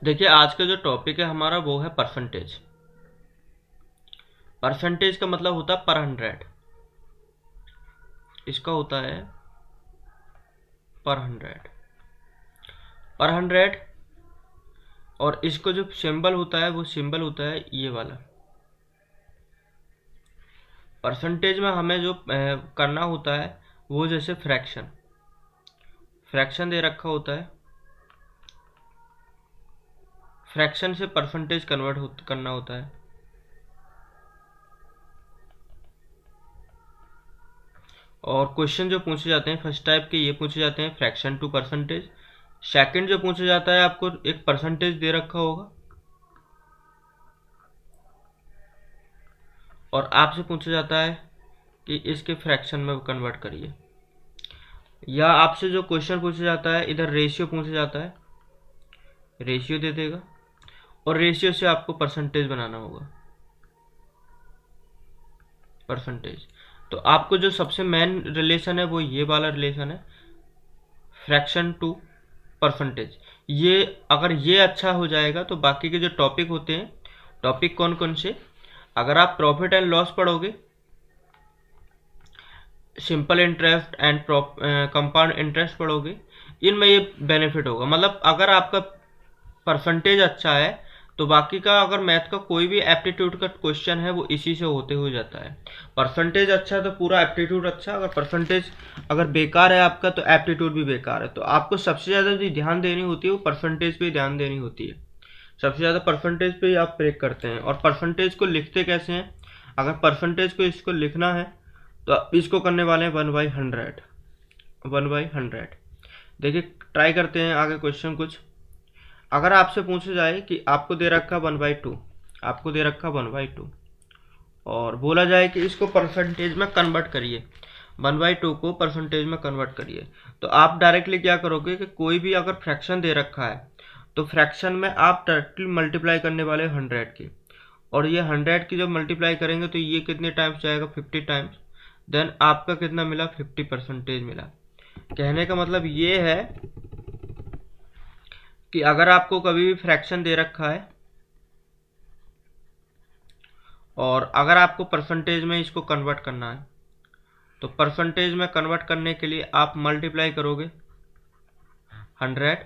देखिए, आज का जो टॉपिक है हमारा वो है परसेंटेज। परसेंटेज का मतलब होता है पर हंड्रेड। इसका होता है पर हंड्रेड। पर हंड्रेड। और इसको जो सिंबल होता है वो सिंबल होता है ये वाला। परसेंटेज में हमें जो करना होता है वो जैसे फ्रैक्शन फ्रैक्शन दे रखा होता है। फ्रैक्शन से परसेंटेज कन्वर्ट करना होता है। और क्वेश्चन जो पूछे जाते हैं फर्स्ट टाइप के ये पूछे जाते हैं फ्रैक्शन टू परसेंटेज। सेकंड जो पूछा जाता है आपको एक परसेंटेज दे रखा होगा और आपसे पूछा जाता है कि इसके फ्रैक्शन में कन्वर्ट करिए। या आपसे जो क्वेश्चन पूछा जाता है इधर रेशियो पूछा जाता है, रेशियो दे देगा और रेशियो से आपको परसेंटेज बनाना होगा। परसेंटेज तो आपको जो सबसे मेन रिलेशन है वो ये वाला रिलेशन है, फ्रैक्शन टू परसेंटेज। ये अगर ये अच्छा हो जाएगा तो बाकी के जो टॉपिक होते हैं, टॉपिक कौन कौन से, अगर आप प्रॉफिट एंड लॉस पढ़ोगे, simple interest and compound interest पढ़ोगे, इनमें ये बेनिफिट होगा। मतलब अगर आपका परसेंटेज अच्छा है तो बाकी का अगर मैथ का कोई भी एप्टीट्यूड का क्वेश्चन है वो इसी से होते हुए जाता है। परसेंटेज अच्छा है तो पूरा एप्टीट्यूड अच्छा, अगर परसेंटेज अगर बेकार है आपका तो एप्टीट्यूड भी बेकार है। तो आपको सबसे ज़्यादा जो ध्यान देनी होती है वो परसेंटेज पे ध्यान देनी होती है। सबसे ज़्यादा परसेंटेज पे ही आप ब्रेक करते हैं। और परसेंटेज को लिखते कैसे हैं, अगर परसेंटेज को इसको लिखना है तो आप इसको करने वाले हैं 1/100। 1/100। देखिए ट्राई करते हैं आगे क्वेश्चन कुछ। अगर आपसे पूछा जाए कि आपको दे रखा 1/2, आपको दे रखा 1/2 और बोला जाए कि इसको परसेंटेज में कन्वर्ट करिए, 1/2 को परसेंटेज में कन्वर्ट करिए, तो आप डायरेक्टली क्या करोगे कि कोई भी अगर फ्रैक्शन दे रखा है तो फ्रैक्शन में आप डायरेक्टली मल्टीप्लाई करने वाले 100 की। और ये 100 की जब मल्टीप्लाई करेंगे तो ये कितने टाइम्स जाएगा, 50 टाइम्स। देन आपका कितना मिला, 50 परसेंटेज मिला। कहने का मतलब ये है कि अगर आपको कभी भी फ्रैक्शन दे रखा है और अगर आपको परसेंटेज में इसको कन्वर्ट करना है तो परसेंटेज में कन्वर्ट करने के लिए आप मल्टीप्लाई करोगे 100।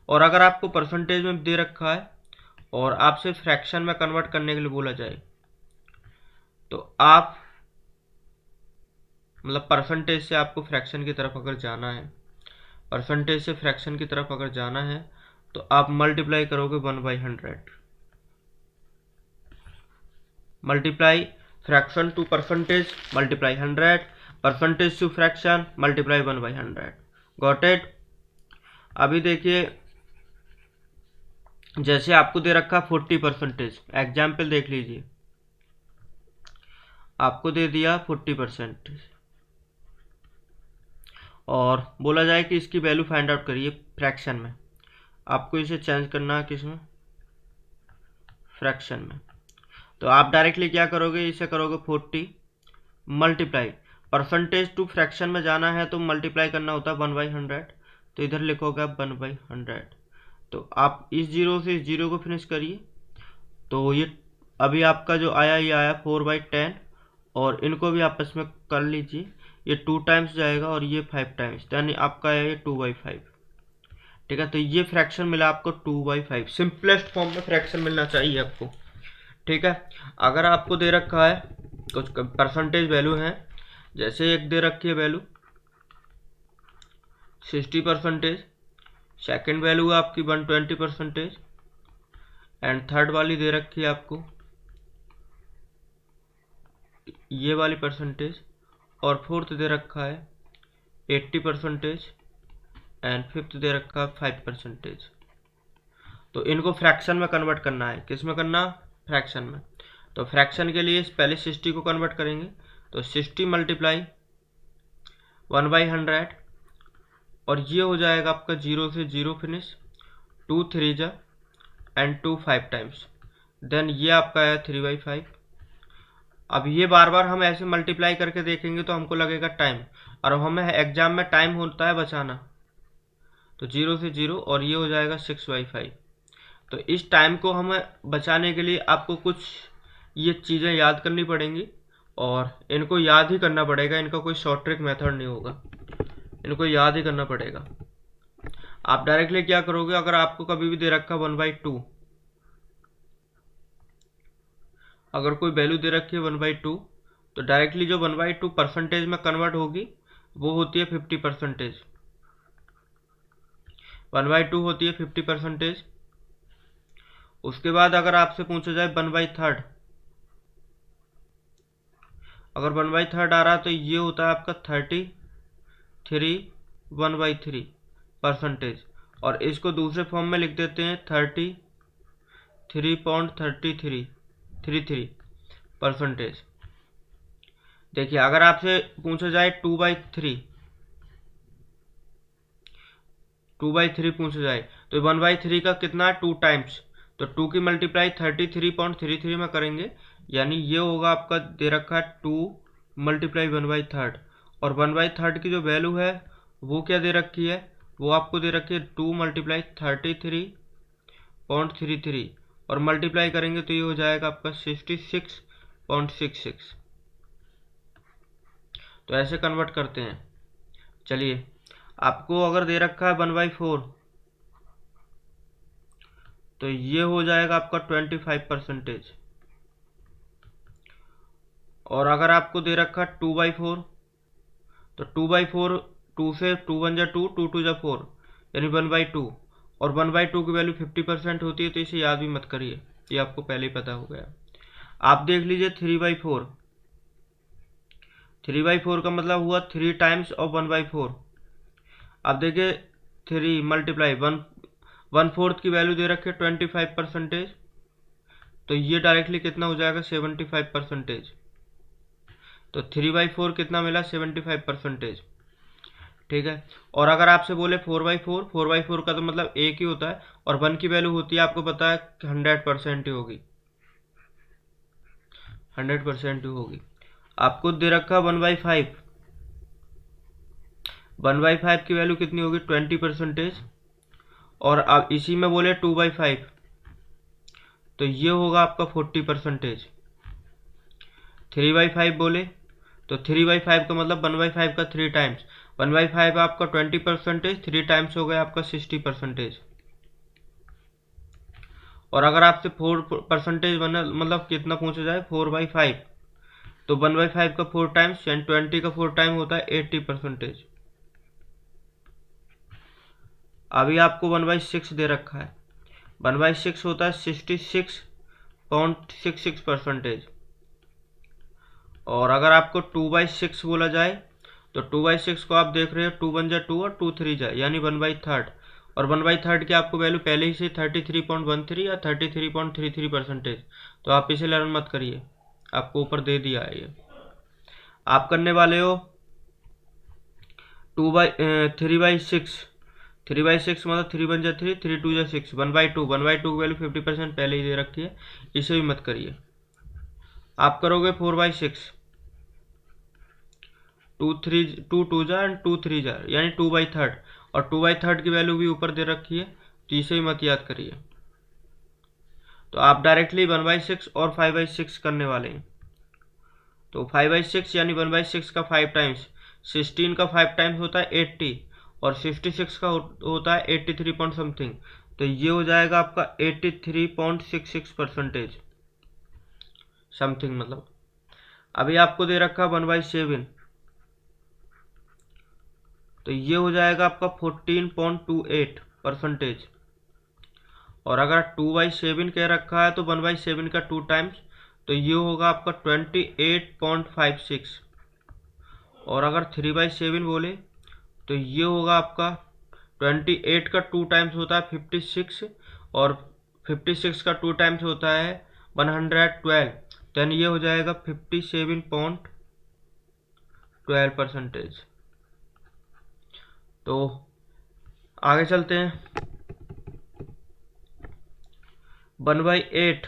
और अगर आपको परसेंटेज में दे रखा है और आपसे फ्रैक्शन में कन्वर्ट करने के लिए बोला जाए तो आप मतलब परसेंटेज से आपको फ्रैक्शन की तरफ अगर जाना है, परसेंटेज से फ्रैक्शन की तरफ अगर जाना है तो आप मल्टीप्लाई करोगे 1/100। Multiply fraction to percentage multiply 100, percentage to fraction multiply 1/100। Got it. अभी देखिए जैसे आपको दे रखा 40 परसेंटेज, एग्जाम्पल देख लीजिए, आपको दे दिया 40% और बोला जाए कि इसकी वैल्यू फाइंड आउट करिए फ्रैक्शन में। आपको इसे चेंज करना है किसमें, फ्रैक्शन में। तो आप डायरेक्टली क्या करोगे, इसे करोगे 40 मल्टीप्लाई, परसेंटेज टू फ्रैक्शन में जाना है तो मल्टीप्लाई करना होता है 1/100। तो इधर लिखोगे आप 1/100। तो आप इस जीरो से इस जीरो को फिनिश करिए तो ये अभी आपका जो आया ये आया 4/10 और इनको भी आपस में कर लीजिए, ये 2 टाइम्स जाएगा और ये 5 टाइम्स, यानी आपका है ये 2/5। ठीक है, तो ये फ्रैक्शन मिला आपको 2/5। सिंपलेस्ट फॉर्म में फ्रैक्शन मिलना चाहिए आपको। ठीक है, अगर आपको दे रखा है कुछ परसेंटेज वैल्यू है, जैसे एक दे रखी है वैल्यू 60%, सेकेंड वैल्यू है आपकी 120% एंड थर्ड वाली दे रखी है आपको ये वाली परसेंटेज और फोर्थ दे रखा है 80% एंड फिफ्थ दे रखा है 5%। तो इनको फ्रैक्शन में कन्वर्ट करना है, किस में करना, फ्रैक्शन में। तो फ्रैक्शन के लिए पहले 60 को कन्वर्ट करेंगे तो 60 मल्टीप्लाई 1/100 और ये हो जाएगा आपका 0 से 0 फिनिश, 2 3 जा एंड 2 5 टाइम्स, देन ये आपका है 3/5। अब ये बार बार हम ऐसे मल्टीप्लाई करके देखेंगे तो हमको लगेगा टाइम, और हमें एग्जाम में टाइम होता है बचाना। तो 0 से 0 और ये हो जाएगा 6/5। तो इस टाइम को हमें बचाने के लिए आपको कुछ ये चीज़ें याद करनी पड़ेंगी, और इनको याद ही करना पड़ेगा, इनका कोई शॉर्ट ट्रिक मेथड नहीं होगा, इनको याद ही करना पड़ेगा। आप डायरेक्टली क्या करोगे, अगर आपको कभी भी दे रखा 1/2, अगर कोई वैल्यू दे रखी है 1/2, तो डायरेक्टली जो 1/2 परसेंटेज में कन्वर्ट होगी वो होती है 50%। 1/2 होती है 50%। उसके बाद अगर आपसे पूछा जाए 1/3, अगर 1/3 आ रहा तो ये होता है आपका 1/3 और इसको दूसरे फॉर्म में लिख देते हैं 33.3333%। देखिए अगर आपसे पूछा जाए 2/3 पूछा जाए तो 1/3 का कितना, 2 टाइम्स, तो 2 की मल्टीप्लाई 33.33 में करेंगे, यानी ये होगा आपका दे रखा है 2 मल्टीप्लाई 1/3, और 1/3 की जो वैल्यू है वो क्या दे रखी है, वो आपको दे रखी है 2 मल्टीप्लाई 33.33, और मल्टीप्लाई करेंगे तो ये हो जाएगा आपका 66.66। तो ऐसे कन्वर्ट करते हैं। चलिए, आपको अगर दे रखा है 1/4, तो ये हो जाएगा आपका 25%। और अगर आपको दे रखा 2/4, तो 2/4, 2 से 2 1 जा 2, 2 2 जा 4, यानी 1/2, और 1/2 की वैल्यू 50% होती है, तो इसे याद भी मत करिए, ये आपको पहले ही पता हो गया। आप देख लीजिए 3/4, 3/4 का मतलब हुआ 3 टाइम्स ऑफ 1/4। अब देखिए 3 मल्टीप्लाई 1/4 की वैल्यू दे रखे 25%, तो ये डायरेक्टली कितना हो जाएगा 75%। तो 3/4 कितना मिला 75%। ठीक है, और अगर आपसे बोले 4/4 का तो मतलब एक ही होता है, और 1 की वैल्यू होती है आपको पता है 100% ही होगी, 100% ही होगी। आपको दे रखा 1/5, 1/5 की वैल्यू कितनी होगी 20%, और अब इसी में बोले 2/5, तो ये होगा आपका 40%। 3/5 बोले तो 3/5 का मतलब 1/5 का 3 टाइम्स, 1/5 आपका 20%, 3 टाइम्स हो गया आपका 60%। और अगर आपसे 4% मतलब कितना पूछा जाए 4/5, तो 1/5 का 4 टाइम्स यानी 20 का 4 टाइम होता है 80%। अभी आपको 1/6 दे रखा है, 1/6 होता है 66.66%। और अगर आपको 2/6 बोला जाए, तो 2/6 को आप देख रहे हो 2 1 जा 2 और 2 3 जा, यानी 1/3, और 1/3 की आपको वैल्यू पहले ही से 33.13 या 33.33%। तो आप इसे लर्न मत करिए, आपको ऊपर दे दिया है ये। आप करने वाले हो 3/6, 3/6 मतलब 3 1 जा 3, 3 2 जा 6, 1/2, 1/2 की वैल्यू 50% पहले ही दे रखी है, इसे भी मत करिए। आप करोगे 4/6, 2 2 जा एंड 2 3 जा, यानी 2/3, और 2/3 की वैल्यू भी ऊपर दे रखी है, तो इसे ही मत याद करिए। तो आप डायरेक्टली 1/6 और 5/6 करने वाले हैं। तो 5/6 यानी 1/6 का 5 टाइम्स, 16 का 5 टाइम्स होता है 80, और 66 का होता है 83 पॉइंट समथिंग, तो ये हो जाएगा आपका 83.66% समथिंग मतलब। अभी आपको दे रखा 1/7, तो ये हो जाएगा आपका 14.28%। और अगर 2/7 कह रखा है तो 1/7 का 2 टाइम्स, तो ये होगा आपका 28.56। और अगर 3/7 बोले तो ये होगा आपका 28 का 2 टाइम्स होता है 56, और 56 का 2 टाइम्स होता है 112, देन ये हो जाएगा 57.12%। तो आगे चलते हैं। 1/8,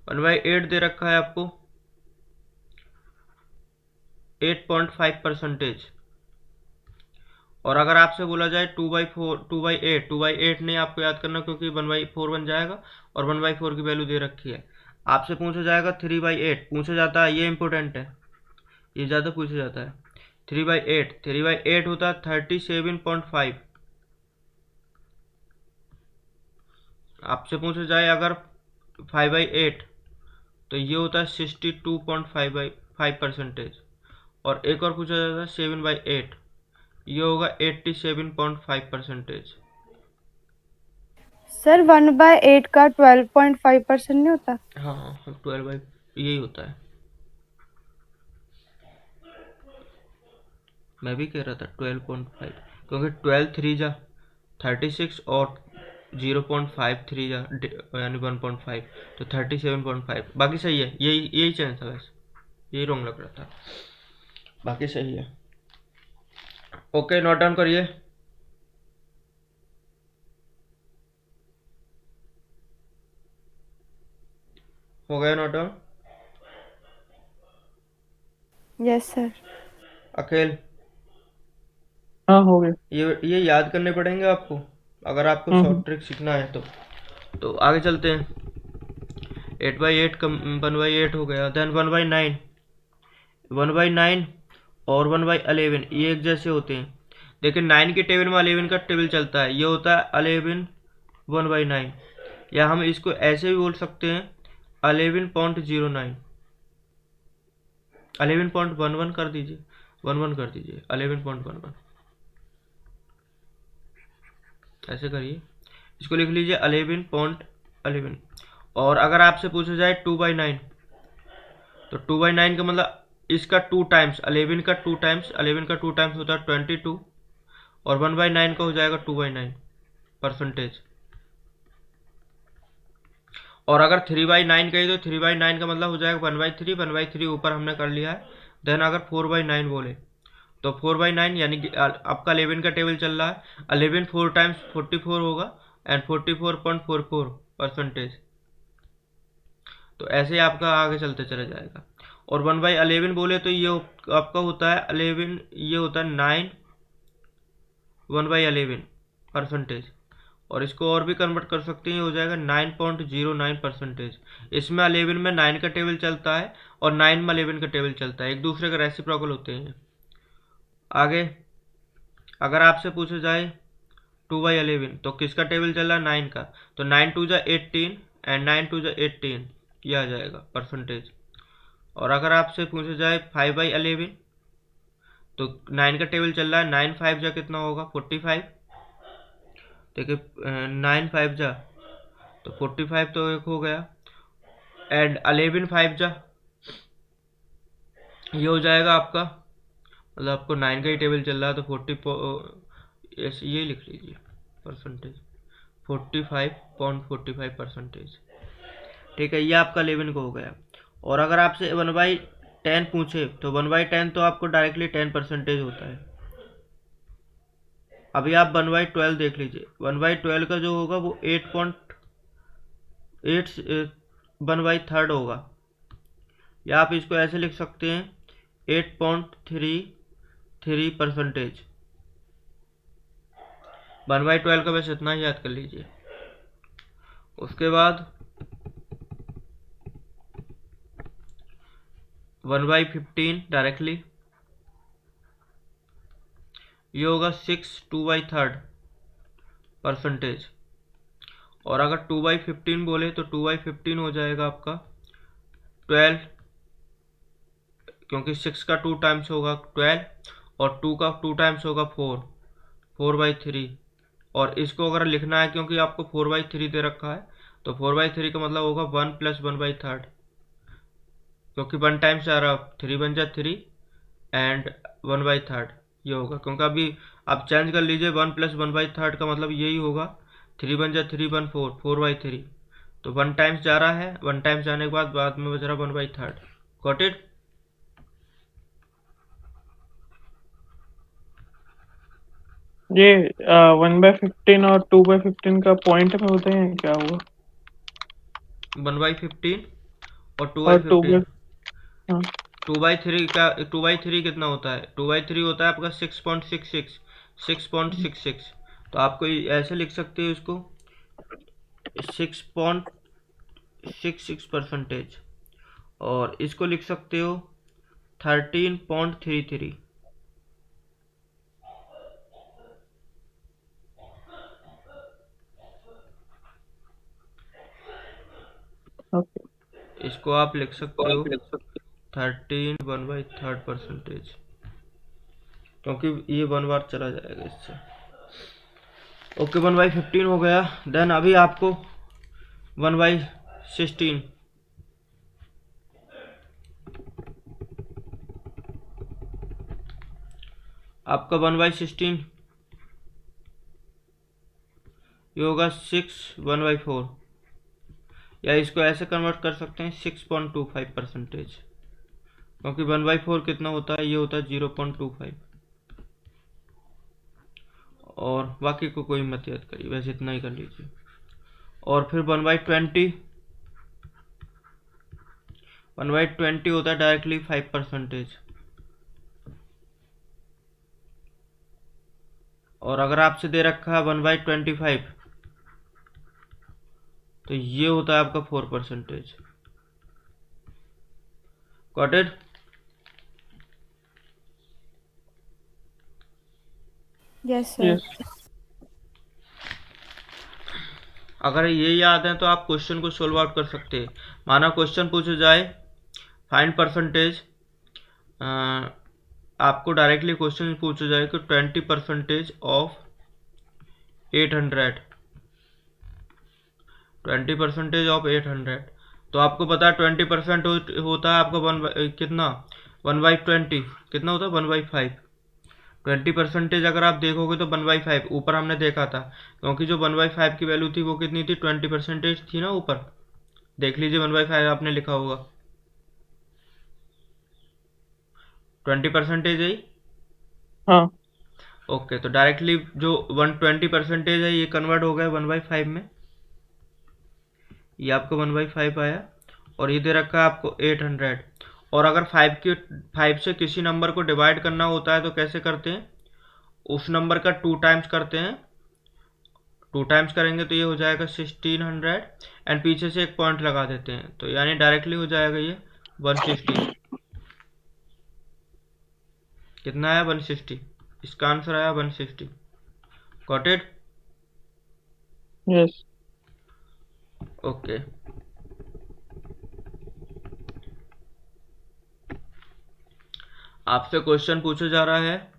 1/8 दे रखा है आपको 8.5%, और अगर आपसे बोला जाए 2/4 2/8, 2/8 नहीं आपको याद करना क्योंकि 1/4 बन जाएगा और 1/4 की वैल्यू दे रखी है। आपसे पूछा जाएगा 3/8 पूछा जाता है, ये इंपॉर्टेंट है, ये ज़्यादा पूछा जाता है। 3/8 होता है 37.5। आपसे पूछा जाए अगर 5/8 तो ये होता है 62.5%। और एक और पूछा जाता है 7/8, ये होगा 87.5%। सर 1/8 का 12.5% नहीं होता? हाँ 12 बाई यही होता है, मैं भी कह रहा था 12.5 क्योंकि 12 3 जा 36 और 0.53 जा यानी 1.5 तो 37.5। बाकी सही है, यही यही चेंज था वैसे, यही रॉन्ग लग रहा था, बाकी सही है। ओके नोट डाउन करिए। हो गया नोट डाउन? Yes sir. अकेल हाँ हो गया। ये याद करने पड़ेंगे आपको अगर आपको हम्म शॉर्ट ट्रिक सीखना है तो आगे चलते हैं। 8/8 कम 1/8 हो गया, देन 1/9, 1/9 और 1/11 ये एक जैसे होते हैं। लेकिन 9 के टेबल में 11 का टेबल चलता है, ये होता है 11 1/9, या हम इसको ऐसे भी बोल सकते हैं 11.09, 11.11 कर दीजिए, 11 कर दीजिए, 11.11 ऐसे करिए, इसको लिख लीजिए 11.11। और अगर आपसे पूछा जाए 2/9 तो 2/9 का मतलब इसका 2 टाइम्स 11 का 2 टाइम्स 11 का 2 टाइम्स होता है 22, और 1/9 का हो जाएगा 2/9%। और अगर 3/9 कही तो 3/9 का मतलब हो जाएगा 1/3, 1/3 ऊपर हमने कर लिया है। देन अगर 4/9 बोले तो 4/9 यानी कि आपका 11 का टेबल चल रहा है, 11 4 टाइम्स 44 होगा एंड 44.44%। तो ऐसे आपका आगे चलते चले जाएगा। और 1/11 बोले तो ये आपका होता है 11, ये होता है 9 1/11%। और इसको और भी कन्वर्ट कर सकते हैं, ये हो जाएगा 9.09%। इसमें 11 में 9 का टेबल चलता है और 9 में 11 का टेबल चलता है, एक दूसरे का रेसिप्रोकल होते हैं। आगे अगर आपसे पूछा जाए 2/11 तो किसका टेबल चल रहा है? 9 का, तो 9 2 जा 18 एंड 9 2 जा 18, ये आ जाएगा परसेंटेज। और अगर आपसे पूछा जाए 5/11 तो 9 का टेबल चल रहा है, 9 5 जा कितना होगा? 45। देखिए 9 5 जा तो 45 तो एक हो गया, एंड 11 5 जा ये हो जाएगा आपका, मतलब आपको 9 का ही टेबल चल रहा है तो 40 ये लिख लीजिए परसेंटेज, 45.45%। ठीक है, ये आपका 11 को हो गया। और अगर आपसे 1/10 पूछे तो 1/10 तो आपको डायरेक्टली 10% होता है। अभी आप 1/12 देख लीजिए, 1/12 का जो होगा वो 8.8 1/3 होगा, या आप इसको ऐसे लिख सकते हैं 8.33%। 1/12 का बस इतना ही याद कर लीजिए। उसके बाद 1/15 डायरेक्टली ये होगा 6 2/3%। और अगर 2/15 बोले तो 2/15 हो जाएगा आपका 12, क्योंकि 6 का 2 टाइम्स होगा 12 और 2 का 2 टाइम्स होगा 4, 4/3। और इसको अगर लिखना है क्योंकि आपको 4/3 दे रखा है तो 4/3 का मतलब होगा 1 + 1/3, क्योंकि 1 टाइम्स आ रहा 3 बन जा 3 एंड 1/3 ये होगा, क्योंकि अभी आप चेंज कर लीजिए 1 + 1/3 का मतलब यही होगा 3 बन जा 3 1 4 4/3। तो 1 टाइम्स जा रहा है, 1 टाइम्स जाने के बाद में बच रहा 1/3। Got it? ये 1/15 और 2/15 का पॉइंट में होते हैं क्या हुआ? 1/15 और और 2/15। हाँ 2/3 का 2/3 कितना होता है? 2/3 होता है आपका 6.66, 6.66। तो आपको ऐसे लिख सकते हो इसको 6.66%। और इसको लिख सकते हो 13.33। ओके। इसको आप लिख सकते हो 13 1/3%, क्योंकि ये 1 बार चला जाएगा इससे। ओके, 1/15 हो गया। देन अभी आपको 1/16, आपका 1/16 ये होगा 6 1/4, या इसको ऐसे कन्वर्ट कर सकते हैं 6.25%, क्योंकि 1/4 कितना होता है, ये होता है 0.25। और बाकी को कोई मत याद करिए, वैसे इतना ही कर लीजिए। और फिर 1/20, 1/20 होता है डायरेक्टली 5%। और अगर आपसे दे रखा है 1/25, तो ये होता है आपका 4%। Got it? Yes sir. Yes. अगर ये याद है तो आप क्वेश्चन को सोल्व आउट कर सकते हैं। माना क्वेश्चन पूछा जाए फाइंड परसेंटेज, आपको डायरेक्टली क्वेश्चन पूछा जाए कि 20% ऑफ 800, 20% ऑफ 800। तो आपको पता है 20% होता है आपका कितना, 1/20 कितना होता है, 1/5। 20% अगर आप देखोगे तो 1/5 ऊपर हमने देखा था, क्योंकि जो 1/5 की वैल्यू थी वो कितनी थी, 20% थी ना ऊपर। देख लीजिए 1/5 आपने लिखा होगा, 20% है। हाँ। ओके, तो डायरेक्टली जो 120% है ये कन्वर्ट हो गया 1/5 में। ये आपको 1/5 आया। और ये दे रखा है आपको 800। और अगर 5 से किसी नंबर को डिवाइड करना होता है तो कैसे करते हैं, उस नंबर का 2 टाइम्स करते हैं। 2 टाइम्स करेंगे तो ये हो जाएगा 1600, एंड पीछे से एक पॉइंट लगा देते हैं, तो यानी डायरेक्टली हो जाएगा ये 160। कितना आया, 160। इसका आंसर आया 160। Got it? यस। ओके। आपसे क्वेश्चन पूछा जा रहा है,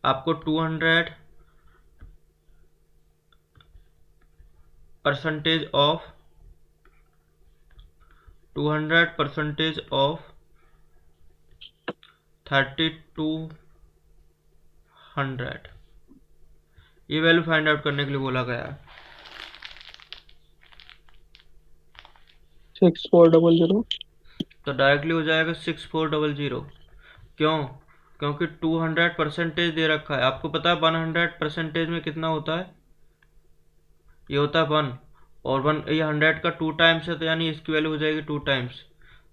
आपको 200% ऑफ 3200, ये वैल्यू फाइंड आउट करने के लिए बोला गया है। 6400। तो डायरेक्टली हो जाएगा 6400। क्यों? क्योंकि 200% दे रखा है। आपको पता है 100% में कितना होता है, ये होता है 1। और 1 ये 100 का 2 टाइम्स है, तो यानी इसकी वैल्यू हो जाएगी 2 टाइम्स।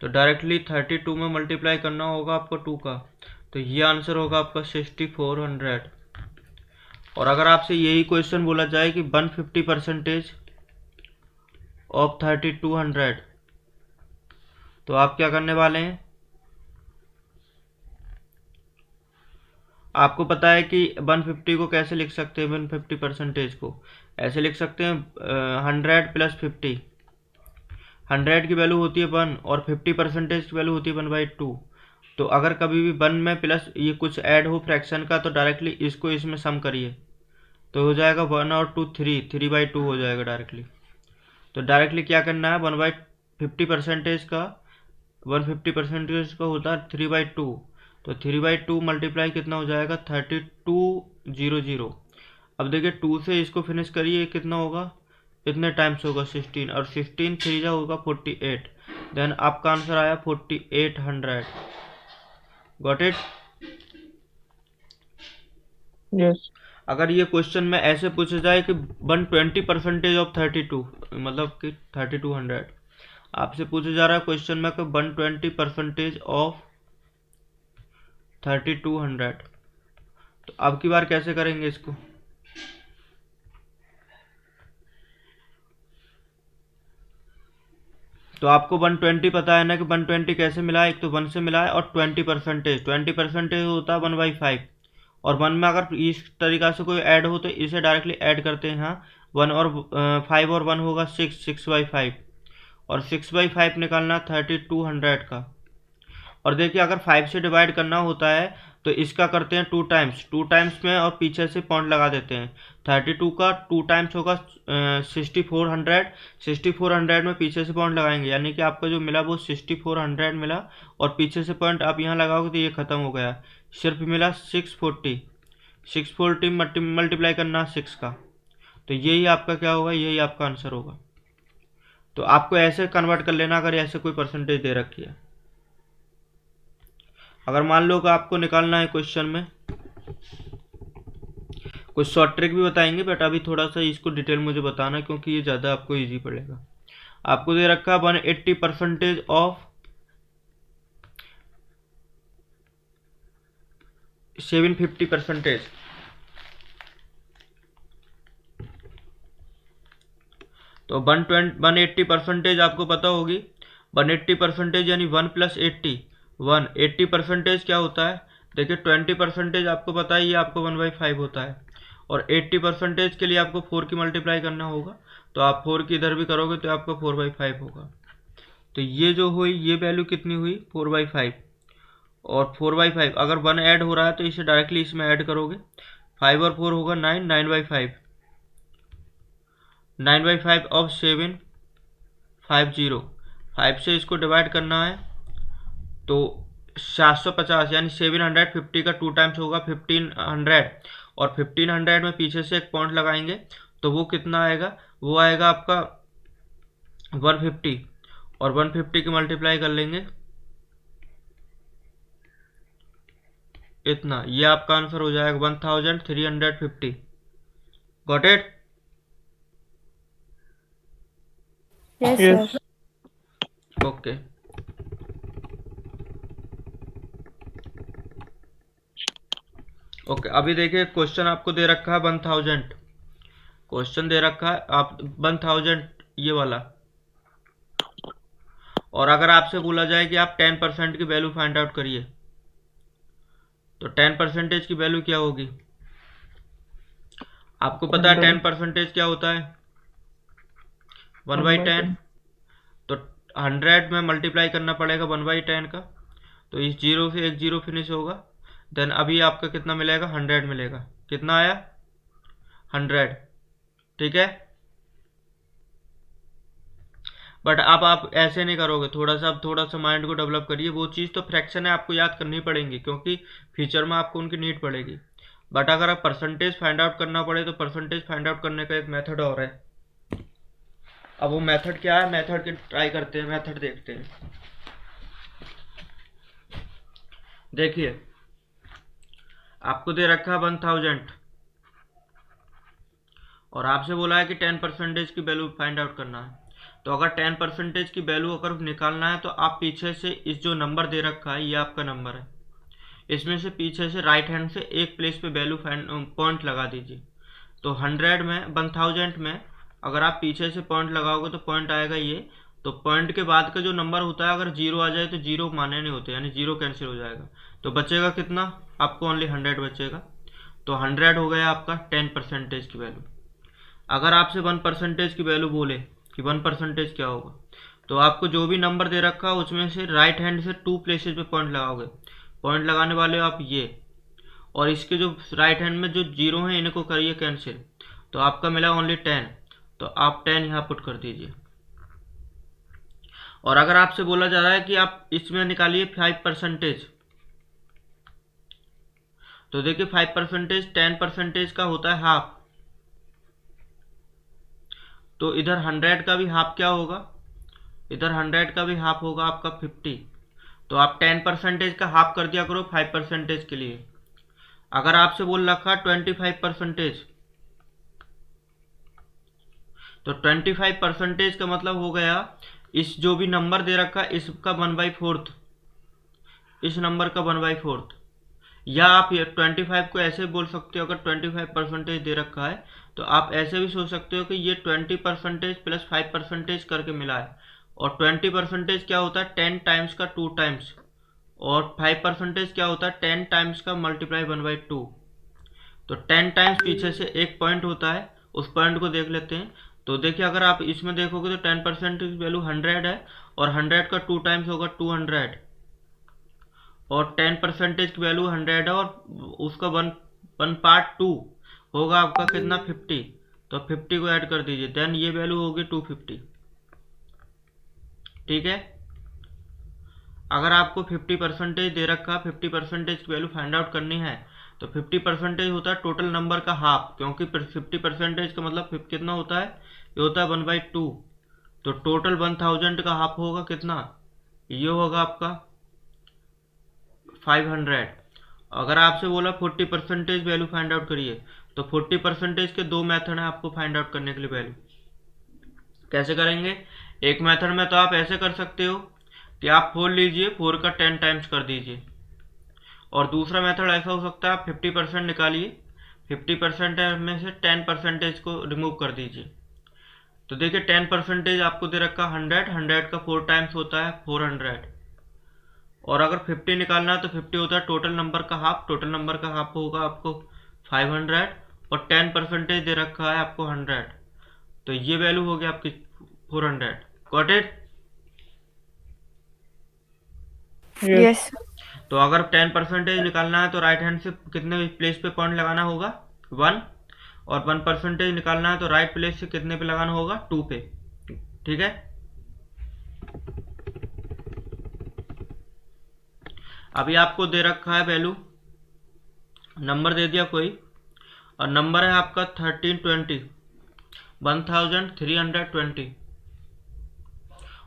तो डायरेक्टली 32 में मल्टीप्लाई करना होगा आपको 2 का, तो ये आंसर होगा आपका 6400। और अगर आपसे यही क्वेश्चन बोला जाए कि 150% ऑफ 3200, तो आप क्या करने वाले हैं? आपको पता है कि 150 को कैसे लिख सकते हैं, 150% को ऐसे लिख सकते हैं 100 + 50। 100 की वैल्यू होती है 1 और 50% की वैल्यू होती है 1/2। तो अगर कभी भी 1 में प्लस ये कुछ ऐड हो फ्रैक्शन का, तो डायरेक्टली इसको इसमें सम करिए, तो हो जाएगा 1 और 2 3/2 हो जाएगा डायरेक्टली। तो डायरेक्टली क्या करना है, 1/50% का 150% का होता है 3/2। तो 3/2 मल्टीप्लाई कितना हो जाएगा, 3200। अब देखिए 2 से इसको फिनिश करिए, कितना होगा, इतने टाइम्स होगा 16, और 16 3 जा होगा 48। देन आपका आंसर आया 4800। Got it? यस। अगर ये क्वेश्चन में ऐसे पूछा जाए कि 120% ऑफ 32, मतलब कि 3200, आपसे पूछा जा रहा है क्वेश्चन में कि 120% ऑफ 3200, तो अब की बार कैसे करेंगे इसको? तो आपको 120 पता है ना कि 120 कैसे मिला है? एक तो 1 से मिला है और 20% होता है 1/5, और 1 में अगर इस तरीका से कोई ऐड हो तो इसे डायरेक्टली ऐड करते हैं। हाँ, 1 और 5 और 1 होगा 6/5, और 6/5 निकालना 3200 का। और देखिए अगर 5 से डिवाइड करना होता है तो इसका करते हैं 2 टाइम्स में और पीछे से पॉइंट लगा देते हैं। 32 का 2 टाइम्स होगा 6400 में पीछे से पॉइंट लगाएंगे, यानी कि आपका जो मिला वो 6400 मिला, और पीछे से पॉइंट आप यहाँ लगाओगे तो ये खत्म हो गया, सिर्फ मिला 640 मल्टीप्लाई करना 6 का, तो यही आपका क्या होगा, यही आपका आंसर होगा। तो आपको ऐसे कन्वर्ट कर लेना अगर ऐसे कोई परसेंटेज दे रखी है। अगर मान लो कि आपको निकालना है क्वेश्चन में, कुछ शॉर्ट ट्रिक भी बताएंगे, बट अभी थोड़ा सा इसको डिटेल मुझे बताना क्योंकि ये ज़्यादा आपको इजी पड़ेगा। आपको दे रखा 180% ऑफ 750%। तो 180% आपको पता होगी, 180% यानी 1 + 80, 180% क्या होता है? देखिए 20% आपको पता है, ये आपको 1/5 होता है, और 80% के लिए आपको 4 की मल्टीप्लाई करना होगा, तो आप 4 की इधर भी करोगे तो आपका 4/5 होगा। तो ये जो हुई ये वैल्यू कितनी हुई? 4/5, और 4/5 अगर 1 ऐड हो रहा है तो इसे डायरेक्टली इसमें ऐड करोगे, 5 और 4 होगा 9, 9/5, 9/5 ऑफ 750, 5 से इसको डिवाइड करना है तो 750, यानी 750 का 2 टाइम्स होगा 1500, और 1500 में पीछे से एक पॉइंट लगाएंगे तो वो कितना आएगा? वो आएगा आपका 150, और 150 की मल्टीप्लाई कर लेंगे इतना, ये आपका आंसर हो जाएगा 1350। Got it? Yes, Yes. sir. Okay. Okay, अभी देखिए क्वेश्चन आपको दे रखा है 1000, क्वेश्चन दे रखा है आप 1000 ये वाला, और अगर आपसे बोला जाए कि आप 10% की वैल्यू फाइंड आउट करिए, तो 10% की वैल्यू क्या होगी? आपको पता है 10% क्या होता है? 1/10। तो 100 में मल्टीप्लाई करना पड़ेगा 1/10 का, तो इस जीरो से एक जीरो फिनिश होगा, देन अभी आपका कितना मिलेगा? 100 मिलेगा। कितना आया? 100। ठीक है, बट अब आप ऐसे नहीं करोगे, थोड़ा सा माइंड को डेवलप करिए। वो चीज़ तो फ्रैक्शन है, आपको याद करनी पड़ेंगी क्योंकि फ्यूचर में आपको उनकी नीड पड़ेगी, बट अगर आप परसेंटेज फाइंड आउट करना पड़े तो परसेंटेज फाइंड आउट करने का एक मेथड और है। अब वो मेथड क्या है, मेथड के ट्राई करते हैं, मेथड देखते हैं। देखिए आपको दे रखा है 1000, और आपसे बोला है कि 10% की वैल्यू फाइंड आउट करना है। तो अगर 10% की वैल्यू अगर निकालना है तो आप पीछे से इस जो नंबर दे रखा है ये आपका नंबर है, इसमें से पीछे से राइट हैंड से एक प्लेस पे वैल्यू पॉइंट लगा दीजिए। तो 100 में 1000 में अगर आप पीछे से पॉइंट लगाओगे तो पॉइंट आएगा ये, तो पॉइंट के बाद का जो नंबर होता है अगर जीरो आ जाए तो जीरो माने नहीं होते, यानी जीरो कैंसिल हो जाएगा, तो बचेगा कितना? आपको ओनली 100 बचेगा। तो 100 हो गया आपका 10% की वैल्यू। अगर आपसे 1% की वैल्यू बोले कि 1% क्या होगा, तो आपको जो भी नंबर दे रखा है उसमें से राइट हैंड से 2 प्लेसेज पे पॉइंट लगाओगे, पॉइंट लगाने वाले हो आप ये, और इसके जो राइट हैंड में जो जीरो हैं इनको करिए कैंसिल, तो आपका मिला ओनली 10, तो आप 10 यहाँ पुट कर दीजिए। और अगर आपसे बोला जा रहा है कि आप इसमें निकालिए 5%, तो देखिए 5% 10% का होता है हाफ, तो इधर 100 का भी हाफ क्या होगा? इधर 100 का भी हाफ होगा आपका 50, तो आप 10% का हाफ कर दिया करो 5% के लिए। अगर आपसे बोल रखा 25%, तो 25% का मतलब हो गया इस जो भी नंबर दे रखा इसका 1/4, इस नंबर का 1/4, या आप ये 25 को ऐसे बोल सकते हो, अगर 25% दे रखा है तो आप ऐसे भी सोच सकते हो कि ये 20% प्लस 5% करके मिला है। और 20% क्या होता है 10 टाइम्स का 2 टाइम्स, और 5% क्या होता है 10 टाइम्स का मल्टीप्लाई 1/2। तो 10 टाइम्स पीछे से एक पॉइंट होता है, उस पॉइंट को देख लेते हैं। तो देखिए अगर आप इसमें देखोगे तो 10% की वैल्यू 100 है, और 100 का 2 टाइम्स होगा 200, और 10% की वैल्यू 100 है, और उसका वन वन पार्ट 2 होगा आपका कितना 50। तो 50 को ऐड कर दीजिए, देन ये वैल्यू होगी 250। ठीक है। अगर आपको 50% दे रखा, 50% की वैल्यू फाइंड आउट करनी है, तो 50% होता है टोटल नंबर का हाफ, क्योंकि 50% का मतलब कितना होता है, ये होता है 1/2। तो टोटल 1000 का हाफ होगा कितना, ये होगा आपका 500। अगर आपसे बोला 40% वैल्यू फाइंड आउट करिए, तो 40% के दो मेथड हैं आपको फाइंड आउट करने के लिए वैल्यू। कैसे करेंगे, एक मेथड में तो आप ऐसे कर सकते हो कि आप 4 लीजिए, 4 का 10 टाइम्स कर दीजिए। और दूसरा मेथड ऐसा हो सकता है आप 50% निकालिए, 50% में से 10% को रिमूव कर दीजिए। तो देखिए 10% आपको दे रखा 100, 100 का 4 टाइम्स होता है 400। और अगर 50 निकालना है तो 50 होता है टोटल नंबर का हाफ, टोटल नंबर का हाफ होगा आपको 500, और 10% दे रखा है आपको 100। तो ये वैल्यू होगी आपकी 400। Got it. yes, Yes. तो अगर 10% निकालना है तो राइट हैंड से कितने प्लेस पे पॉइंट लगाना होगा 1, और 1% निकालना है तो राइट प्लेस से कितने पे लगाना होगा 2 पे। ठीक है। अभी आपको दे रखा है वैल्यू, नंबर दे दिया कोई, और नंबर है आपका 1320, 1320,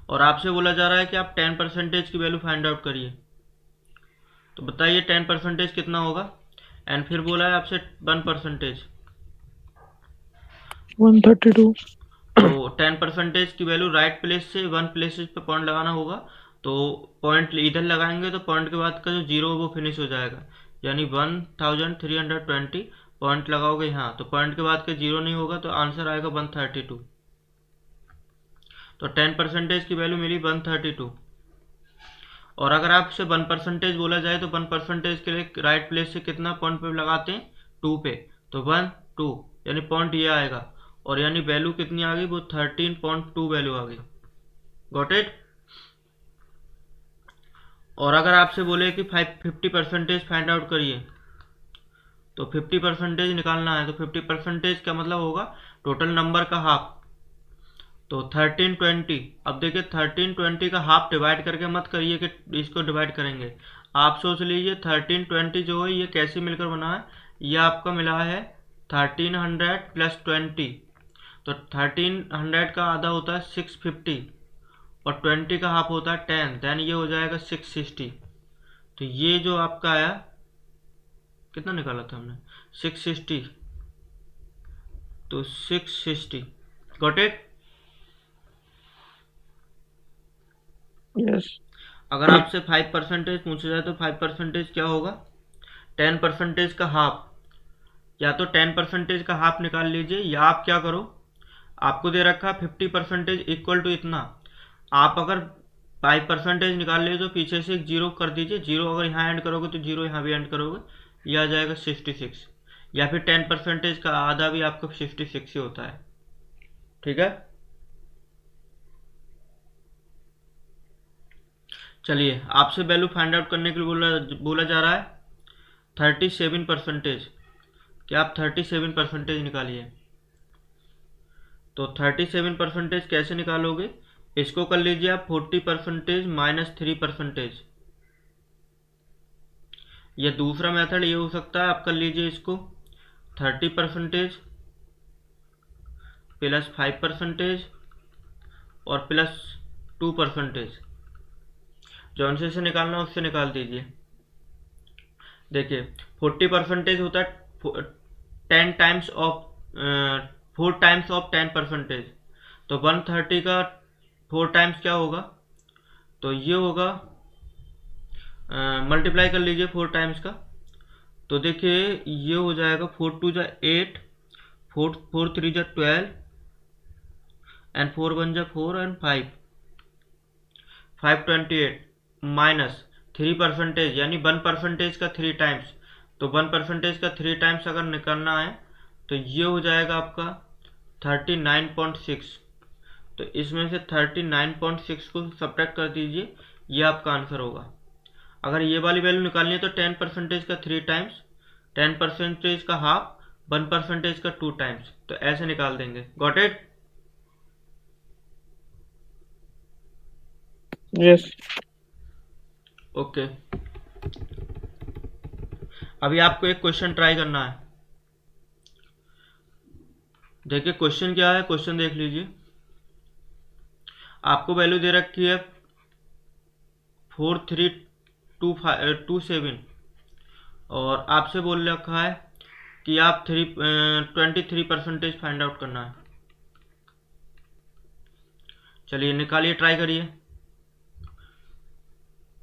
और आपसे बोला जा रहा है कि आप 10% की वैल्यू फाइंड आउट करिए। तो बताइए 10% कितना होगा, एंड फिर बोला है आपसे 1%। 132। तो 10% की वैल्यू राइट प्लेस से 1 प्लेसेस पे पॉइंट लगाना होगा। तो पॉइंट इधर लगाएंगे तो पॉइंट के बाद का जो जीरो वो फिनिश हो जाएगा, यानी 1320 पॉइंट लगाओगे यहाँ, तो पॉइंट के बाद का जीरो नहीं होगा, तो आंसर आएगा 132। तो 10% की वैल्यू मिली 132। और अगर आपसे 1% बोला जाए तो 1% के लिए राइट प्लेस से कितना पॉइंट पे लगाते हैं 2 पे, तो 1 2, यानी पॉइंट ये आएगा, और यानी वैल्यू कितनी आ गई, वो 13.2 वैल्यू आ गई। Got it. और अगर आपसे बोले कि 50% फाइंड आउट करिए, तो 50% निकालना है, तो 50% का मतलब होगा टोटल नंबर का हाफ। तो 1320, अब देखिए 1320 का हाफ डिवाइड करके मत करिए कि इसको डिवाइड करेंगे। आप सोच लीजिए 1320 जो है ये कैसे मिलकर बना है, ये आपका मिला है 1300 प्लस 20। तो 1300 का आधा होता है 650, और 20 का हाफ होता है 10, देन ये हो जाएगा 660। तो ये जो आपका आया, कितना निकाला था हमने 660, तो 660। Got it. yes, अगर आपसे 5% पूछा जाए तो 5% क्या होगा, 10% का हाफ। या तो 10% का हाफ निकाल लीजिए, या आप क्या करो, आपको दे रखा 50% इक्वल टू इतना, आप अगर 5% निकाल ले तो पीछे से एक जीरो कर दीजिए, जीरो अगर यहाँ एंड करोगे तो जीरो यहाँ भी एंड करोगे, यह आ जाएगा 66। या फिर 10% का आधा भी आपका 66 ही होता है। ठीक है। चलिए आपसे वैल्यू फाइंड आउट करने के लिए बोला जा रहा है 37%, क्या आप 37% निकालिए। तो 37% कैसे निकालोगे, इसको कर लीजिए आप 40% माइनस 3%। या दूसरा मेथड ये हो सकता है, आप कर लीजिए इसको 30% प्लस 5% और प्लस 2%। जौन से निकालना उससे निकाल दीजिए। देखिए 40% होता है 10 टाइम्स ऑफ 4 टाइम्स ऑफ 10%। तो 130 का 4 टाइम्स क्या होगा, तो ये होगा, मल्टीप्लाई कर लीजिए 4 टाइम्स का, तो देखिए ये हो जाएगा 4 2 जा 8, 4 4 3 जा 12 एंड 4 1 जा 4 एंड 528 माइनस 3% यानी 1% का 3 टाइम्स। तो 1% का 3 टाइम्स अगर निकालना है तो ये हो जाएगा आपका 39.6। तो इसमें से 39.6 को सब्ट्रैक्ट कर दीजिए, ये आपका आंसर होगा। अगर ये वाली वैल्यू निकालनी है तो 10% का 3 टाइम्स, 10% का हाफ, 1% का 2 टाइम्स, तो ऐसे निकाल देंगे। Got it? यस। ओके, अभी आपको एक क्वेश्चन ट्राई करना है। देखिए क्वेश्चन क्या है, क्वेश्चन देख लीजिए। आपको वैल्यू दे रखी है 4327 और आपसे बोल रखा है कि आप 23% फाइंड आउट करना है। चलिए निकालिए, ट्राई करिए।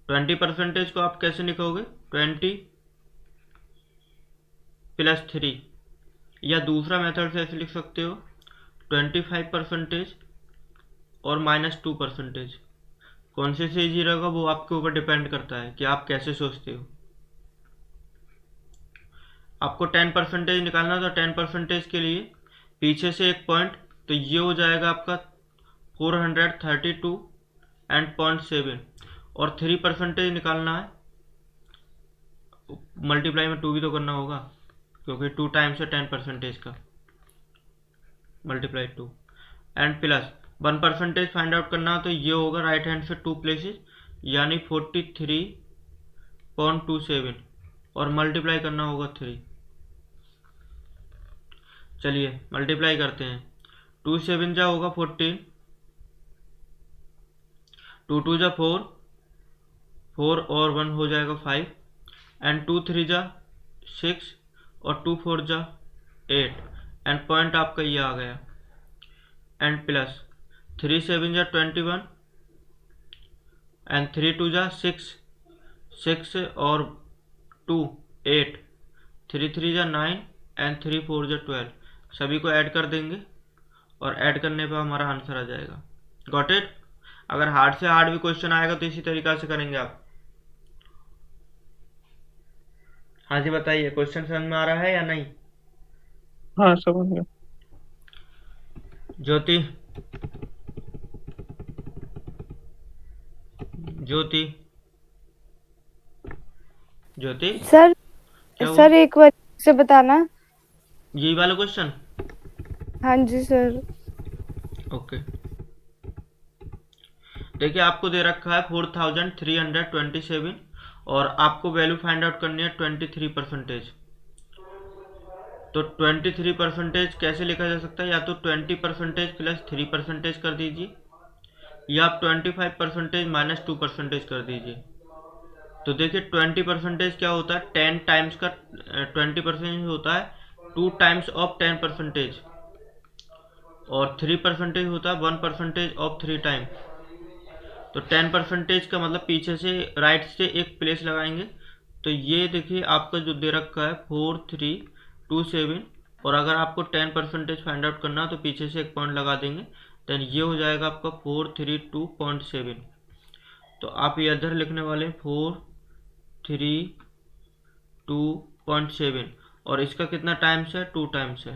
20% को आप कैसे लिखोगे? 20 + 3, या दूसरा मेथड से ऐसे लिख सकते हो 25% और -2%। कौन से इजी रहेगा वो आपके ऊपर डिपेंड करता है कि आप कैसे सोचते हो। आपको 10% निकालना, तो 10% के लिए पीछे से एक पॉइंट, तो ये हो जाएगा आपका 432 एंड 0.7। और 3% निकालना है, मल्टीप्लाई में 2 भी तो करना होगा क्योंकि 2 टाइम्स है 10% का, multiply 2 and plus 1% find out करना, तो ये होगा राइट हैंड से 2 प्लेसेस यानी 43.27 और मल्टीप्लाई करना होगा 3। चलिए मल्टीप्लाई करते हैं। 2 7 जा होगा 14, 2 2 जा 4, 4 और 1 हो जाएगा 5 एंड 2 3 जा 6 और 2 4 जा 8 एंड पॉइंट आपका ये आ गया एंड प्लस 3 7 जा 21 एंड 3 2 जा 6, 6 और 2 8, 3 3 जा 9 एंड 3 4 जा 12। सभी को ऐड कर देंगे और ऐड करने पर हमारा आंसर आ जाएगा। Got it? अगर हार्ड से हार्ड भी क्वेश्चन आएगा तो इसी तरीका से करेंगे आप। हाँ जी बताइए, क्वेश्चन समझ में आ रहा है या नहीं? हाँ समझ गया। ज्योति, ज्योति, ज्योति, सर क्या हुआ? सर एक बार से बताना। यही वाला क्वेश्चन? हाँ जी सर। ओके, देखिए आपको दे रखा है 4327 और आपको वैल्यू फाइंड आउट करनी है 23%। तो 23% कैसे लिखा जा सकता है? या तो 20% + 3% कर दीजिए, या आप 25% - 2% कर दीजिए। तो देखिए 20% क्या होता है? 10 टाइम्स का 20% होता है 2 टाइम्स ऑफ 10%, और 3% होता है 1% ऑफ 3 टाइम। तो 10% का मतलब पीछे से राइट से एक प्लेस लगाएंगे। तो ये देखिए आपका जो दे रखा है 4327, और अगर आपको 10% फाइंड आउट करना तो पीछे से एक पॉइंट लगा देंगे, देन ये हो जाएगा आपका 432.7। तो आप ये इधर लिखने वाले 432.7 और इसका कितना टाइम्स है? 2 टाइम्स है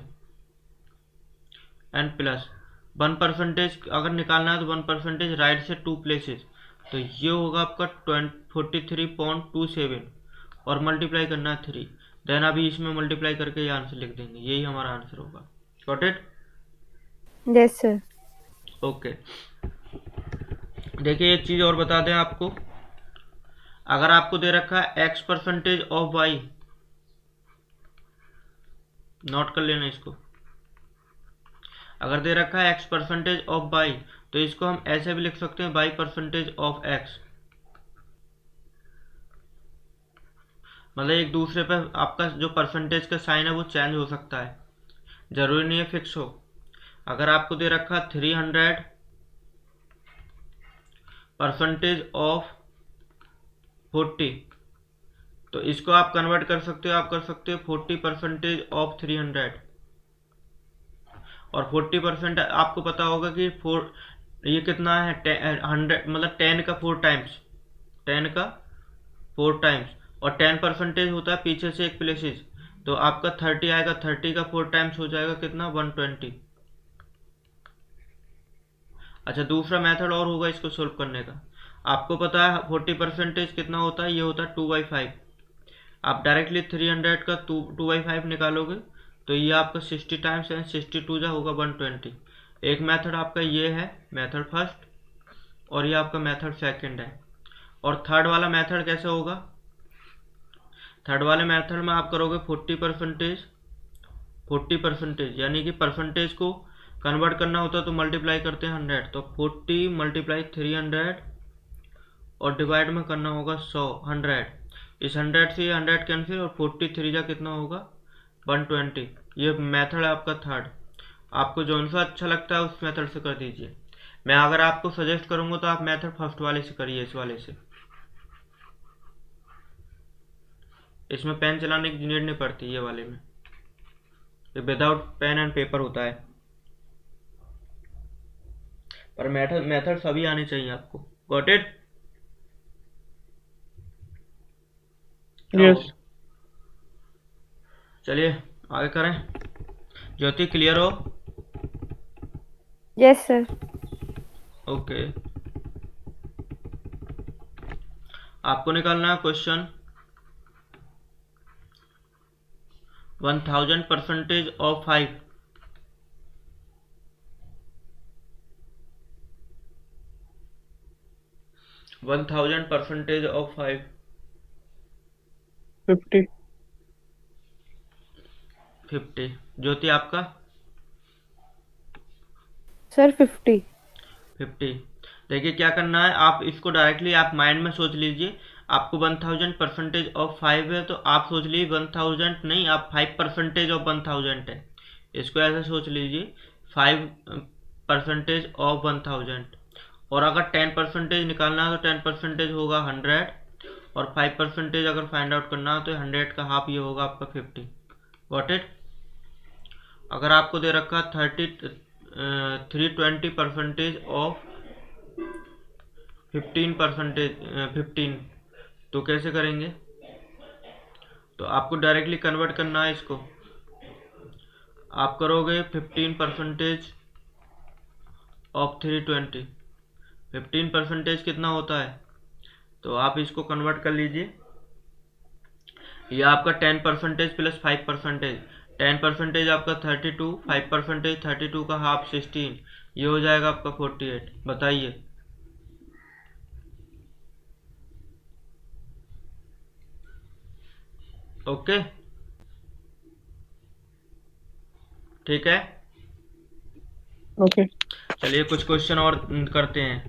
एंड प्लस 1% अगर निकालना है तो 1% राइट से 2 प्लेसेस, तो ये होगा आपका 43.27 और मल्टीप्लाई करना है 3। देन अभी इसमें मल्टीप्लाई करके ये आंसर लिख देंगे, यही हमारा आंसर होगा। Got it? Yes sir. Okay, देखिए एक चीज़ और बता दें आपको। अगर आपको दे रखा है x% ऑफ y, नोट कर लेना इसको। अगर दे रखा है x% ऑफ y, तो इसको हम ऐसे भी लिख सकते हैं y% ऑफ x। मतलब एक दूसरे पर आपका जो परसेंटेज का साइन है वो चेंज हो सकता है, जरूरी नहीं है फिक्स हो। अगर आपको दे रखा 300% ऑफ 40, तो इसको आप कन्वर्ट कर सकते हो, आप कर सकते हो 40% ऑफ 300, और 40% आपको पता होगा कि ये कितना है, 100 मतलब 10 का 4 टाइम्स, 10 का 4 टाइम्स, और 10% होता है पीछे से एक प्लेसेस, तो आपका 30 आएगा, 30 का 4 टाइम्स हो जाएगा कितना, 120। अच्छा, दूसरा मेथड और होगा इसको सोल्व करने का। आपको पता है 40% कितना होता है, ये होता है 2/5। आप डायरेक्टली 300 का 2/5 निकालोगे तो ये आपका 60 टाइम्स है, 62 जा होगा 120। एक मेथड आपका ये है, मेथड फर्स्ट, और ये आपका मेथड सेकंड है। और थर्ड वाला मेथड कैसे होगा, थर्ड वाले मेथड में आप करोगे 40%, यानी कि परसेंटेज को कन्वर्ट करना होता है तो मल्टीप्लाई करते हैं 100, तो 40 मल्टीप्लाई 300 और डिवाइड में करना होगा 100, 100, इस 100 से 100 कैंसिल, और 43 जा कितना होगा, 120। ये मेथड है आपका थर्ड। आपको जो सा अच्छा लगता है उस मेथड से कर दीजिए। मैं अगर आपको सजेस्ट करूंगा तो आप मेथड फर्स्ट वाले से करिए, इस वाले से। इसमें पेन चलाने की नीड नहीं पड़ती, ये वाले में ये विदाउट पेन एंड पेपर होता है, पर मेथड सभी आने चाहिए आपको। Got it? यस। चलिए आगे करें। ज्योति क्लियर हो? Yes sir. ओके, आपको निकालना है क्वेश्चन 1000% ऑफ 5। 1000% ऑफ 5। 50। 50। ज्योति आपका? सर 50। 50। देखिए क्या करना है, आप इसको डायरेक्टली आप माइंड में सोच लीजिए। आपको 1000% ऑफ 5 है तो आप सोच लीजिए 1000 नहीं, आप 5% ऑफ 1000 है, इसको ऐसे सोच लीजिए 5% ऑफ 1000। और अगर 10% निकालना है तो 10% होगा 100, और 5% अगर फाइंड आउट करना है तो 100 का हाफ ये होगा आपका 50। Got it? अगर आपको दे रखा 320% ऑफ 15%, तो कैसे करेंगे, तो आपको डायरेक्टली कन्वर्ट करना है इसको। आप करोगे 15% ऑफ 320, 15% कितना होता है, तो आप इसको कन्वर्ट कर लीजिए। ये आपका 10% प्लस 5%, 10% आपका 32, 5% 32 का हाफ 16, ये हो जाएगा आपका 48। बताइए। ओके, ठीक है। ओके। चलिए कुछ क्वेश्चन और करते हैं,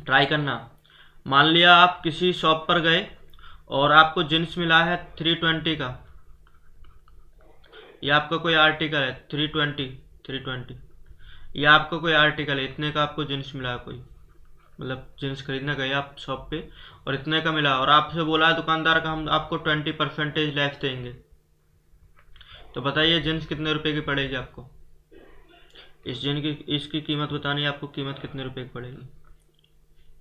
ट्राई करना। मान लिया आप किसी शॉप पर गए और आपको जींस मिला है 320 का, ये आपका कोई आर्टिकल है 320, ये आपका कोई आर्टिकल है, इतने का आपको जींस मिला है, कोई मतलब जींस खरीदने गए आप शॉप पे और इतने का मिला, और आपसे बोला है दुकानदार का हम आपको 20% लेस देंगे, तो बताइए जींस कितने रुपए की पड़ेगी आपको। इसकी कीमत बतानी है आपको, कीमत कितने रुपए की पड़ेगी,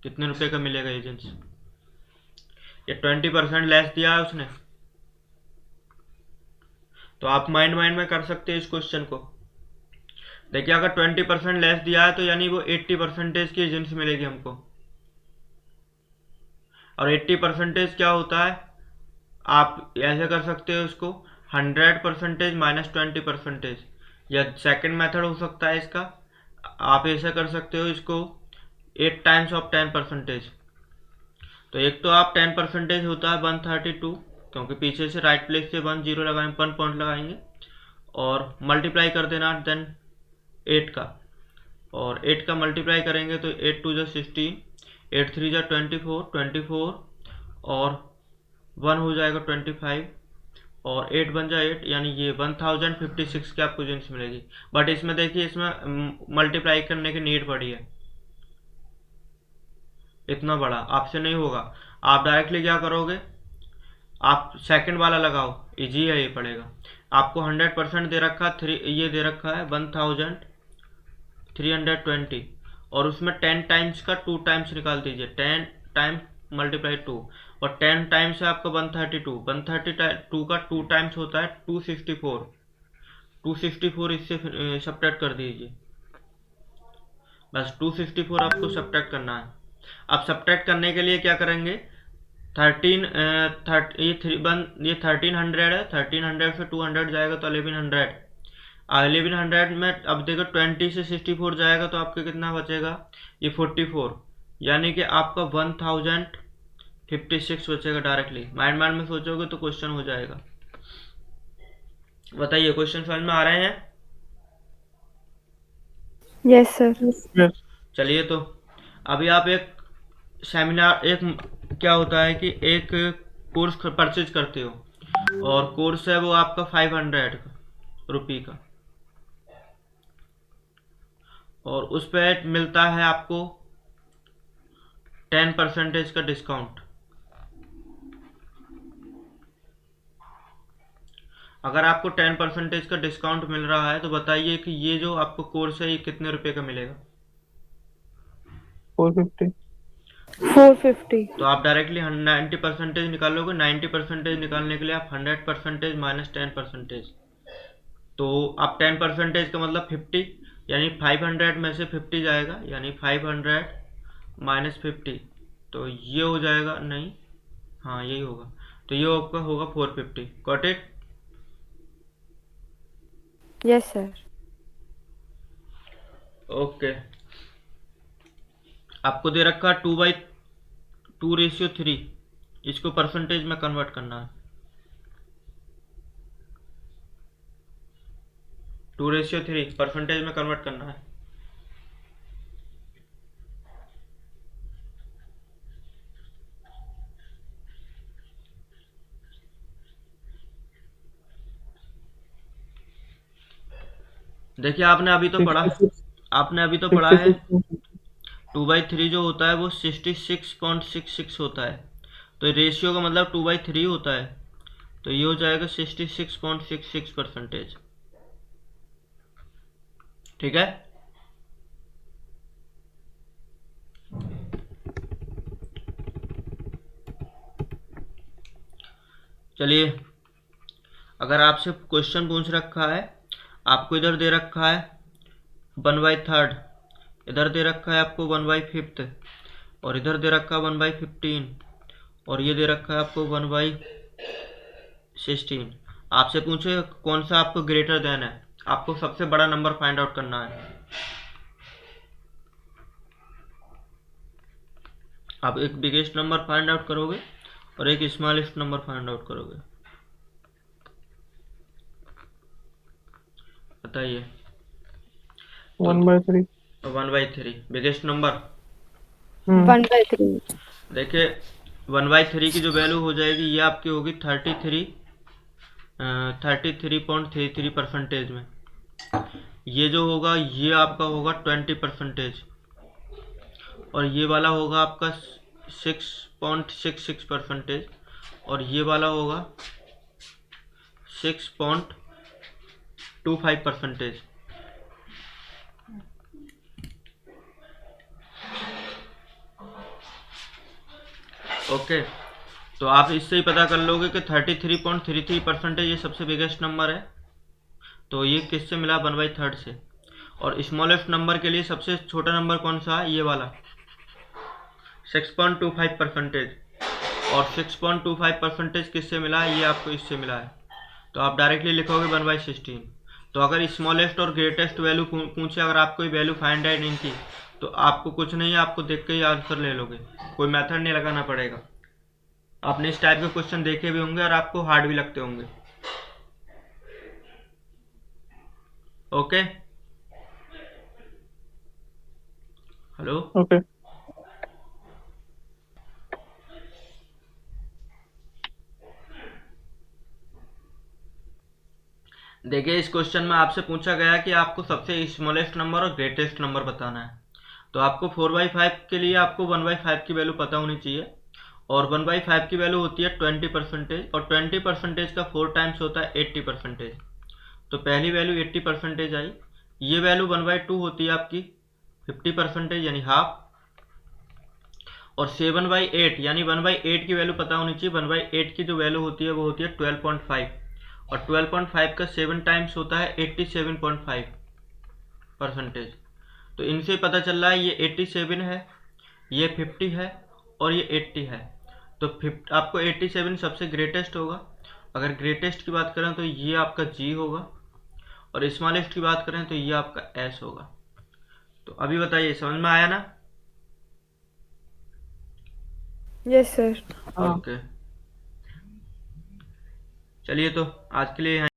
कितने रुपए का मिलेगा ये जींस। ये 20% लेस दिया है उसने, तो आप माइंड में कर सकते हैं इस क्वेश्चन को। देखिए अगर 20% लेस दिया है तो यानी वो 80% की जींस मिलेगी हमको, और 80% क्या होता है, आप ऐसे कर सकते हो इसको 100% माइनस 20%, या सेकंड मेथड हो सकता है इसका, आप ऐसे कर सकते हो इसको 8 टाइम्स ऑफ 10%। तो एक तो आप 10% होता है 132, क्योंकि पीछे से राइट प्लेस से 1 0 लगाएंगे, 1 पॉइंट लगाएंगे, और मल्टीप्लाई कर देना देन 8 का, और 8 का मल्टीप्लाई करेंगे तो 8 2 जा 16, 8 3 जा 24, और 1 हो जाएगा 25, और 8 बन जाए 8, यानी ये 1056 की आपको जींस मिलेगी। बट इसमें देखिए इसमें मल्टीप्लाई करने की नीड पड़ी है, इतना बड़ा आपसे नहीं होगा। आप डायरेक्टली क्या करोगे, आप सेकंड वाला लगाओ, इजी है ये पड़ेगा। आपको 100% दे रखा है, ये दे रखा है 1320, और उसमें 10 टाइम्स का 2 टाइम्स निकाल दीजिए, 10 टाइम मल्टीप्लाई 2, और 10 टाइम्स है आपका 132, 132 का 2 टाइम्स होता है 264, 264 इससे सब्ट्रैक्ट कर दीजिए, बस 264 आपको सब्ट्रैक्ट करना है। अब सब्ट्रैक्ट करने के लिए क्या करेंगे, 1300 है, 1300 से 200 जाएगा तो 1100, 1100 में अब देखो 20 से 64 जाएगा तो आपके कितना बचेगा, ये 44, यानी कि आपका 1056 बचेगा। डायरेक्टली माइंड माइंड में सोचोगे तो क्वेश्चन हो जाएगा। बताइए क्वेश्चन समझ में आ रहे हैं? Yes sir. यस। चलिए, तो अभी आप एक सेमिनार, एक क्या होता है कि एक कोर्स परचेज करते हो, और कोर्स है वो आपका 500 रुपये का, और उस पर मिलता है आपको 10% का डिस्काउंट। अगर आपको 10% का डिस्काउंट मिल रहा है तो बताइए कि ये जो आपको कोर्स है ये कितने रुपए का मिलेगा? 450। 450। तो आप डायरेक्टली 90% निकालोगे। 90% निकालने के लिए आप 100% माइनस 10%, तो आप 10% का मतलब 50, यानी 500 में से 50 जाएगा, यानी 500 माइनस 50, तो ये हो जाएगा, नहीं हाँ यही होगा, तो ये आपका होगा 450। Got it? Yes sir. Okay, आपको दे रखा 2/2:3, इसको परसेंटेज में कन्वर्ट करना है। 2:3 परसेंटेज में कन्वर्ट करना है। देखिए आपने अभी तो पढ़ा, 66। आपने अभी तो पढ़ा है 66। 2/3 जो होता है वो 66.66 होता है, तो रेशियो का मतलब 2/3 होता है, तो ये हो जाएगा 66.66%। ठीक है, चलिए, अगर आपसे क्वेश्चन पूछ रखा है, आपको इधर दे रखा है 1/3, इधर दे रखा है आपको 1/5, और इधर दे रखा है 1/15, और ये दे रखा है आपको 1/16। आपसे पूछे कौन सा आपको ग्रेटर देन है, आपको सबसे बड़ा नंबर फाइंड आउट करना है। आप एक बिगेस्ट नंबर फाइंड आउट करोगे और एक स्मॉलेस्ट नंबर फाइंड आउट करोगे। बताइए। 1/3। 1/3 बिगेस्ट नंबर। 1/3। देखिए 1/3 की जो वैल्यू हो जाएगी ये आपकी होगी 33.33% में। ये जो होगा ये आपका होगा 20%, और ये वाला होगा आपका 6.66%, और ये वाला होगा 6.25%। ओके, तो आप इससे ही पता कर लोगे कि 33.33% ये सबसे बिगेस्ट नंबर है, तो ये किससे मिला, 1/3 से। और स्मॉलेस्ट नंबर के लिए सबसे छोटा नंबर कौन सा है, ये वाला 6.25%, और 6.25% किससे मिला है, ये आपको इससे मिला है, तो आप डायरेक्टली लिखोगे 1/16। तो अगर स्मॉलेस्ट और ग्रेटेस्ट वैल्यू पूछे, अगर आपको वैल्यू फाइंड आउट नहीं की, तो आपको कुछ नहीं है, आपको देख के ही आंसर ले लोगे, कोई मेथड नहीं लगाना पड़ेगा। आपने इस टाइप के क्वेश्चन देखे भी होंगे और आपको हार्ड भी लगते होंगे। Okay, hello, okay. देखिए इस क्वेश्चन में आपसे पूछा गया कि आपको सबसे स्मॉलेस्ट नंबर और ग्रेटेस्ट नंबर बताना है, तो आपको 4/5 के लिए आपको 1/5 की वैल्यू पता होनी चाहिए, और 1/5 की वैल्यू होती है 20%, और 20% का 4 टाइम्स होता है 80%। तो पहली वैल्यू 80% आई। ये वैल्यू 1/2 होती है आपकी 50% यानी हाफ। और 7/8 यानी 1/8 की वैल्यू पता होनी चाहिए। 1/8 की जो वैल्यू होती है वो होती है 12.5, और 12.5 का 7 टाइम्स होता है 87.5%। तो इनसे पता चल रहा है ये 87 है, ये 50 है, और ये 80 है। तो आपको 87 सबसे ग्रेटेस्ट होगा। अगर ग्रेटेस्ट की बात करें तो ये आपका जी होगा, और स्मॉलेस्ट की बात करें तो ये आपका एस होगा। तो अभी बताइए समझ में आया ना? Yes sir. हाँ। ओके, चलिए तो आज के लिए यहाँ